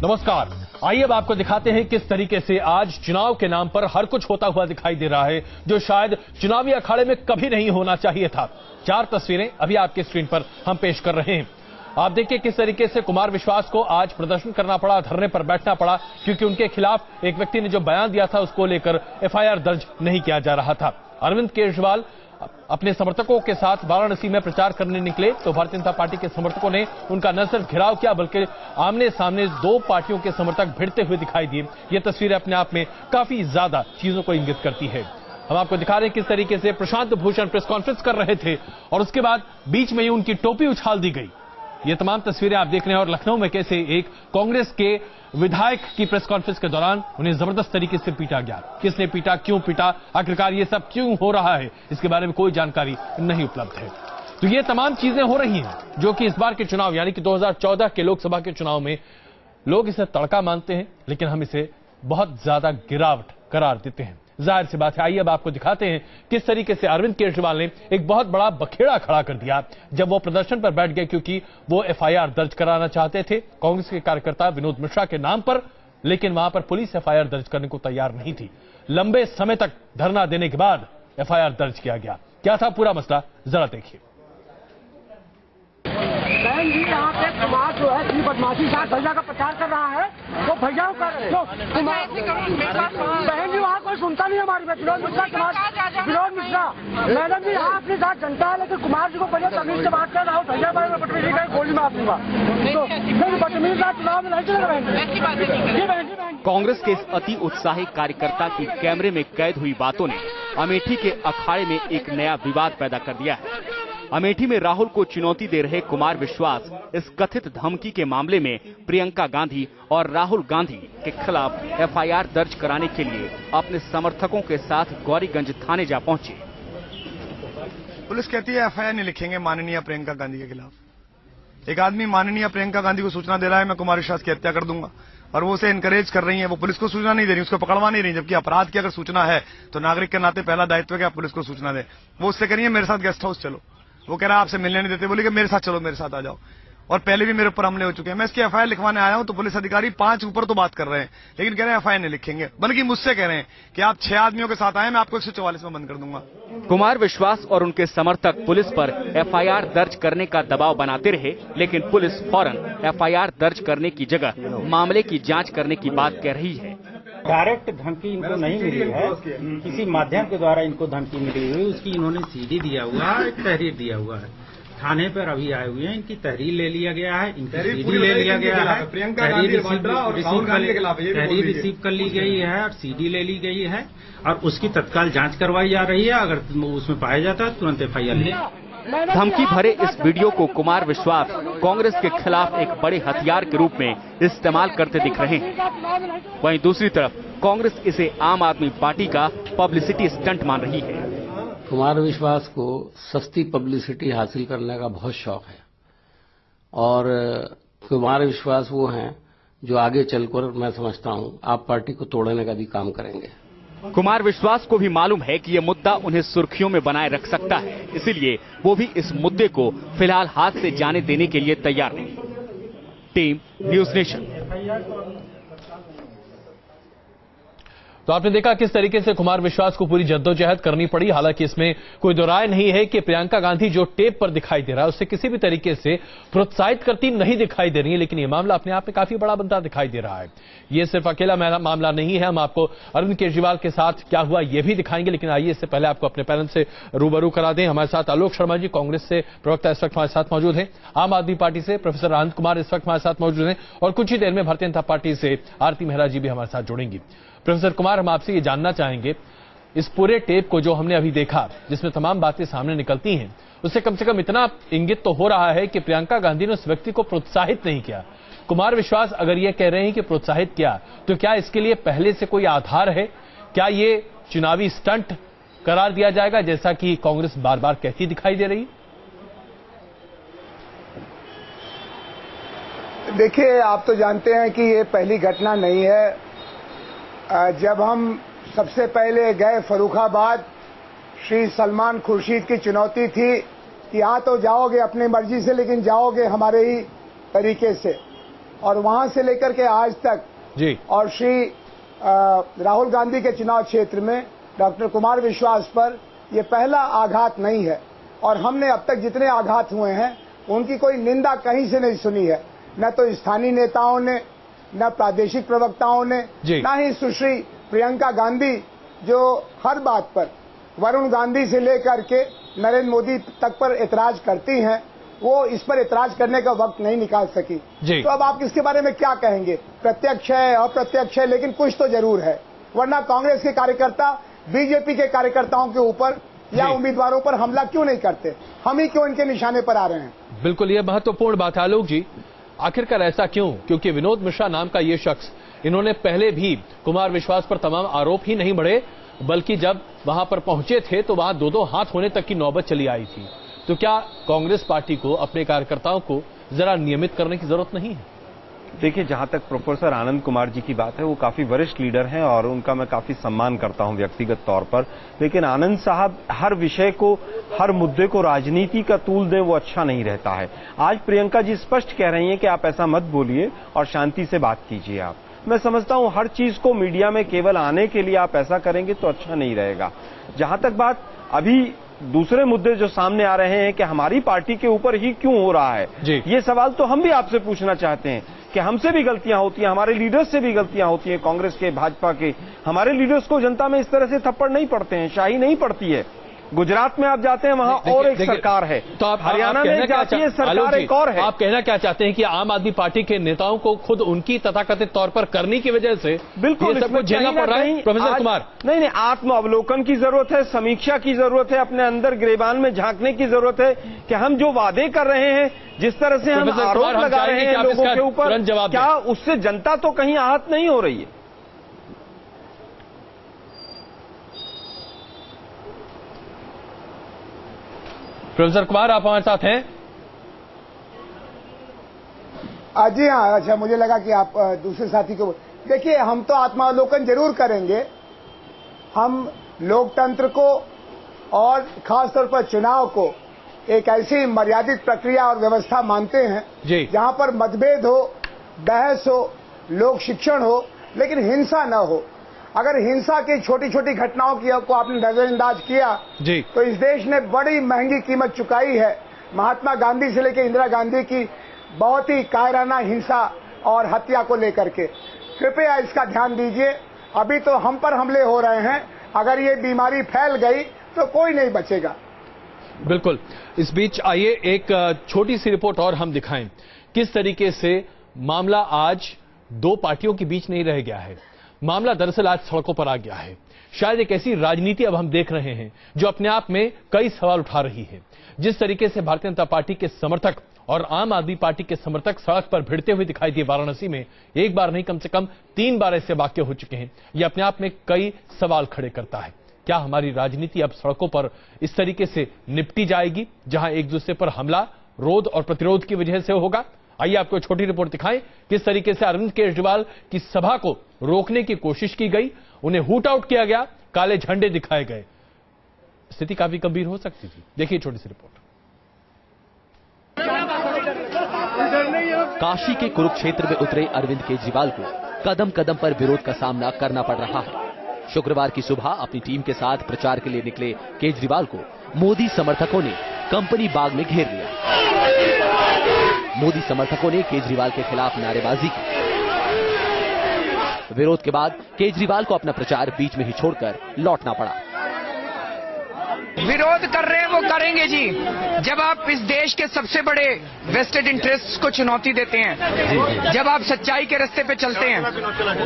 नमस्कार। आइए अब आपको दिखाते हैं किस तरीके से आज चुनाव के नाम पर हर कुछ होता हुआ दिखाई दे रहा है जो शायद चुनावी अखाड़े में कभी नहीं होना चाहिए था। 4 तस्वीरें अभी आपके स्क्रीन पर हम पेश कर रहे हैं। आप देखिए किस तरीके से कुमार विश्वास को आज प्रदर्शन करना पड़ा, धरने पर बैठना पड़ा, क्योंकि उनके खिलाफ एक व्यक्ति ने जो बयान दिया था उसको लेकर एफआईआर दर्ज नहीं किया जा रहा था। अरविंद केजरीवाल अपने समर्थकों के साथ वाराणसी में प्रचार करने निकले तो भारतीय जनता पार्टी के समर्थकों ने उनका न सिर्फ घेराव किया बल्कि आमने सामने 2 पार्टियों के समर्थक भिड़ते हुए दिखाई दिए। ये तस्वीरें अपने आप में काफी ज्यादा चीजों को इंगित करती है। हम आपको दिखा रहे हैं किस तरीके से प्रशांत भूषण प्रेस कॉन्फ्रेंस कर रहे थे और उसके बाद बीच में ही उनकी टोपी उछाल दी गई। ये तमाम तस्वीरें आप देख रहे हैं। और लखनऊ में कैसे एक कांग्रेस के विधायक की प्रेस कॉन्फ्रेंस के दौरान उन्हें जबरदस्त तरीके से पीटा गया। किसने पीटा, क्यों पीटा, आखिरकार ये सब क्यों हो रहा है, इसके बारे में कोई जानकारी नहीं उपलब्ध है। तो ये तमाम चीजें हो रही हैं जो कि इस बार के चुनाव यानी कि 2014 के लोकसभा के चुनाव में लोग इसे तड़का मानते हैं, लेकिन हम इसे बहुत ज्यादा गिरावट करार देते हैं। जाहिर सी बात है। आइए अब आपको दिखाते हैं किस तरीके से अरविंद केजरीवाल ने एक बहुत बड़ा बखेड़ा खड़ा कर दिया जब वो प्रदर्शन पर बैठ गए, क्योंकि वो एफआईआर दर्ज कराना चाहते थे कांग्रेस के कार्यकर्ता विनोद मिश्रा के नाम पर, लेकिन वहां पर पुलिस एफआईआर दर्ज करने को तैयार नहीं थी। लंबे समय तक धरना देने के बाद एफआईआर दर्ज किया गया। क्या था पूरा मसला, जरा देखिए। बहन जी, यहाँ पे कुमार जो है इतनी बदमाशी के साथ भैया का प्रचार कर रहा है, वो भैया को कर रहे हैं। बहन जी, वहाँ कोई सुनता नहीं हमारी बात। विनोद मिश्रा मैडम जी यहाँ अपने साथ जनता है, लेकिन कुमार जी को पहले तमीज से बात कर रहा हूँ। भैया भाई मैं बदतमीजी का गोली मार दूंगा, तो फिर बदतमीज का चुनाव में नहीं चलेगा। बहन जी कांग्रेस के इस अति उत्साही कार्यकर्ता की कैमरे में कैद हुई बातों ने अमेठी के अखाड़े में एक नया विवाद पैदा कर दिया है। अमेठी में राहुल को चुनौती दे रहे कुमार विश्वास इस कथित धमकी के मामले में प्रियंका गांधी और राहुल गांधी के खिलाफ एफआईआर दर्ज कराने के लिए अपने समर्थकों के साथ गौरीगंज थाने जा पहुंचे। पुलिस कहती है एफआईआर नहीं लिखेंगे माननीय प्रियंका गांधी के खिलाफ। एक आदमी माननीय प्रियंका गांधी को सूचना दे रहा है मैं कुमार विश्वास की हत्या कर दूंगा, और वो उसे एनकरेज कर रही है। वो पुलिस को सूचना नहीं दे रही, उसको पकड़वा नहीं रही, जबकि अपराध की अगर सूचना है तो नागरिक के नाते पहला दायित्व है कि आप पुलिस को सूचना दें। वो उससे कह रही है मेरे साथ गेस्ट हाउस चलो। वो कह रहा है आपसे मिलने नहीं देते, बोले कि मेरे साथ चलो, मेरे साथ आ जाओ। और पहले भी मेरे ऊपर हमले हो चुके हैं। मैं इसकी एफआईआर लिखवाने आया हूं तो पुलिस अधिकारी 5 ऊपर तो बात कर रहे हैं, लेकिन कह रहे हैं एफआईआर नहीं लिखेंगे, बल्कि मुझसे कह रहे हैं कि आप 6 आदमियों के साथ आए, मैं आपको 144 में बंद कर दूंगा। कुमार विश्वास और उनके समर्थक पुलिस पर एफआईआर दर्ज करने का दबाव बनाते रहे, लेकिन पुलिस फौरन एफआईआर दर्ज करने की जगह मामले की जांच करने की बात कह रही है। डायरेक्ट धमकी इनको नहीं मिली है, किसी माध्यम के द्वारा इनको धमकी मिली हुई, उसकी इन्होंने सीडी दिया हुआ है, एक तहरीर दिया हुआ है। थाने पर अभी आए हुए हैं, इनकी तहरीर ले लिया गया है, इनकी सीडी ले लिया गया है, तहरीर रिसीव कर ली गई है और सीडी ले ली गई है और उसकी तत्काल जांच करवाई जा रही है। अगर उसमें पाया जाता है तुरंत एफआईआर ले। धमकी भरे इस वीडियो को कुमार विश्वास कांग्रेस के खिलाफ एक बड़े हथियार के रूप में इस्तेमाल करते दिख रहे हैं। वहीं दूसरी तरफ कांग्रेस इसे आम आदमी पार्टी का पब्लिसिटी स्टंट मान रही है। कुमार विश्वास को सस्ती पब्लिसिटी हासिल करने का बहुत शौक है और कुमार विश्वास वो हैं जो आगे चलकर मैं समझता हूं आप पार्टी को तोड़ने का भी काम करेंगे। कुमार विश्वास को भी मालूम है कि ये मुद्दा उन्हें सुर्खियों में बनाए रख सकता है, इसीलिए वो भी इस मुद्दे को फिलहाल हाथ से जाने देने के लिए तैयार नहीं। Team news nation. तो आपने देखा किस तरीके से कुमार विश्वास को पूरी जद्दोजहद करनी पड़ी। हालांकि इसमें कोई दो राय नहीं है कि प्रियंका गांधी जो टेप पर दिखाई दे रहा है उससे किसी भी तरीके से प्रोत्साहित करती नहीं दिखाई दे रही है, लेकिन यह मामला अपने आप में काफी बड़ा बनता दिखाई दे रहा है। यह सिर्फ अकेला मामला नहीं है। हम आपको अरविंद केजरीवाल के साथ क्या हुआ यह भी दिखाएंगे, लेकिन आइए इससे पहले आपको अपने पैनल से रूबरू करा दें। हमारे साथ आलोक शर्मा जी कांग्रेस से प्रवक्ता इस वक्त हमारे साथ मौजूद हैं। आम आदमी पार्टी से प्रोफेसर आनंद कुमार इस वक्त हमारे साथ मौजूद हैं और कुछ ही देर में भारतीय जनता पार्टी से आरती मेहरा जी भी हमारे साथ जुड़ेंगी। प्रोफेसर कुमार, हम आपसे ये जानना चाहेंगे इस पूरे टेप को जो हमने अभी देखा जिसमें तमाम बातें सामने निकलती हैं, उससे कम से कम इतना इंगित तो हो रहा है कि प्रियंका गांधी ने उस व्यक्ति को प्रोत्साहित नहीं किया। कुमार विश्वास अगर ये कह रहे हैं कि प्रोत्साहित किया, तो क्या इसके लिए पहले से कोई आधार है? क्या ये चुनावी स्टंट करार दिया जाएगा जैसा कि कांग्रेस बार बार कहती दिखाई दे रही? देखिए, आप तो जानते हैं कि ये पहली घटना नहीं है। जब हम सबसे पहले गए फर्रुखाबाद, श्री सलमान खुर्शीद की चुनौती थी कि यहाँ तो जाओगे अपनी मर्जी से, लेकिन जाओगे हमारे ही तरीके से। और वहां से लेकर के आज तक जी। और श्री राहुल गांधी के चुनाव क्षेत्र में डॉक्टर कुमार विश्वास पर यह पहला आघात नहीं है। और हमने अब तक जितने आघात हुए हैं उनकी कोई निंदा कहीं से नहीं सुनी है, न तो स्थानीय नेताओं ने, न प्रादेशिक प्रवक्ताओं ने, न ही सुश्री प्रियंका गांधी जो हर बात पर वरुण गांधी से लेकर के नरेंद्र मोदी तक पर एतराज करती हैं, वो इस पर एतराज करने का वक्त नहीं निकाल सकी। तो अब आप इसके बारे में क्या कहेंगे? प्रत्यक्ष है, अप्रत्यक्ष है, लेकिन कुछ तो जरूर है, वरना कांग्रेस के कार्यकर्ता बीजेपी के कार्यकर्ताओं के ऊपर या उम्मीदवारों पर हमला क्यों नहीं करते? हम ही क्यों इनके निशाने पर आ रहे हैं? बिल्कुल, ये महत्वपूर्ण बात है आलोक जी। आखिरकार ऐसा क्यों? क्योंकि विनोद मिश्रा नाम का ये शख्स, इन्होंने पहले भी कुमार विश्वास पर तमाम आरोप ही नहीं बढ़े, बल्कि जब वहां पर पहुंचे थे तो वहां दो हाथ होने तक की नौबत चली आई थी। तो क्या कांग्रेस पार्टी को अपने कार्यकर्ताओं को जरा नियमित करने की जरूरत नहीं है? देखिए, जहां तक प्रोफेसर आनंद कुमार जी की बात है, वो काफी वरिष्ठ लीडर हैं और उनका मैं काफी सम्मान करता हूं व्यक्तिगत तौर पर। लेकिन आनंद साहब हर विषय को, हर मुद्दे को राजनीति का तूल दें, वो अच्छा नहीं रहता है। आज प्रियंका जी स्पष्ट कह रही हैं कि आप ऐसा मत बोलिए और शांति से बात कीजिए। आप, मैं समझता हूं हर चीज को मीडिया में केवल आने के लिए आप ऐसा करेंगे तो अच्छा नहीं रहेगा। जहां तक बात अभी दूसरे मुद्दे जो सामने आ रहे हैं कि हमारी पार्टी के ऊपर ही क्यों हो रहा है, ये सवाल तो हम भी आपसे पूछना चाहते हैं कि हमसे भी गलतियां होती हैं, हमारे लीडर्स से भी गलतियां होती हैं, कांग्रेस के, भाजपा के। हमारे लीडर्स को जनता में इस तरह से थप्पड़ नहीं पड़ते हैं, शाही नहीं पड़ती है। गुजरात में आप जाते हैं, वहां और एक सरकार है, तो आप हरियाणा में जाती है सरकार एक और है। आप कहना क्या चाहते हैं कि आम आदमी पार्टी के नेताओं को खुद उनकी तथाकथित तौर पर करनी की वजह से बिल्कुल सब कुछ झेलना पड़ रहा है? प्रोफेसर कुमार, नहीं, आत्म अवलोकन की जरूरत है, समीक्षा की जरूरत है, अपने अंदर गिरेबान में झांकने की जरूरत है कि हम जो वादे कर रहे हैं, जिस तरह से हम आरोप लगा रहे हैं लोगों के ऊपर, क्या उससे जनता तो कहीं आहत नहीं हो रही है? प्रोफेसर कुमार, आप हमारे साथ हैं? जी हाँ। अच्छा, मुझे लगा कि आप दूसरे साथी को। देखिए, हम तो आत्मावलोकन जरूर करेंगे। हम लोकतंत्र को और खासतौर पर चुनाव को एक ऐसी मर्यादित प्रक्रिया और व्यवस्था मानते हैं जहां पर मतभेद हो, बहस हो, लोक शिक्षण हो, लेकिन हिंसा न हो। अगर हिंसा की छोटी छोटी घटनाओं को आपने नजरअंदाज किया तो इस देश ने बड़ी महंगी कीमत चुकाई है। महात्मा गांधी से लेकर इंदिरा गांधी की बहुत ही कायराना हिंसा और हत्या को लेकर के। कृपया इसका ध्यान दीजिए। अभी तो हम पर हमले हो रहे हैं, अगर ये बीमारी फैल गई तो कोई नहीं बचेगा। बिल्कुल। इस बीच आइए एक छोटी सी रिपोर्ट और हम दिखाएं किस तरीके से मामला आज दो पार्टियों के बीच नहीं रह गया है। मामला दरअसल आज सड़कों पर आ गया है। शायद एक ऐसी राजनीति अब हम देख रहे हैं जो अपने आप में कई सवाल उठा रही है। जिस तरीके से भारतीय जनता पार्टी के समर्थक और आम आदमी पार्टी के समर्थक सड़क पर भिड़ते हुए दिखाई दिए वाराणसी में, एक बार नहीं कम से कम 3 बार ऐसे वाक्य हो चुके हैं। यह अपने आप में कई सवाल खड़े करता है। क्या हमारी राजनीति अब सड़कों पर इस तरीके से निपटी जाएगी जहां एक दूसरे पर हमला, रोध और प्रतिरोध की वजह से होगा? आइए आपको छोटी रिपोर्ट दिखाएं किस तरीके से अरविंद केजरीवाल की सभा को रोकने की कोशिश की गई, उन्हें हुट आउट किया गया, काले झंडे दिखाए गए। स्थिति काफी गंभीर हो सकती थी। देखिए छोटी सी रिपोर्ट। काशी के कुरुक्षेत्र में उतरे अरविंद केजरीवाल को कदम कदम पर विरोध का सामना करना पड़ रहा है। शुक्रवार की सुबह अपनी टीम के साथ प्रचार के लिए निकले केजरीवाल को मोदी समर्थकों ने कंपनी बाग में घेर लिया। मोदी समर्थकों ने केजरीवाल के खिलाफ नारेबाजी की। विरोध के बाद केजरीवाल को अपना प्रचार बीच में ही छोड़कर लौटना पड़ा। विरोध कर रहे हैं वो करेंगे जी। जब आप इस देश के सबसे बड़े वेस्टेड इंटरेस्ट को चुनौती देते हैं, जब आप सच्चाई के रास्ते पे चलते हैं,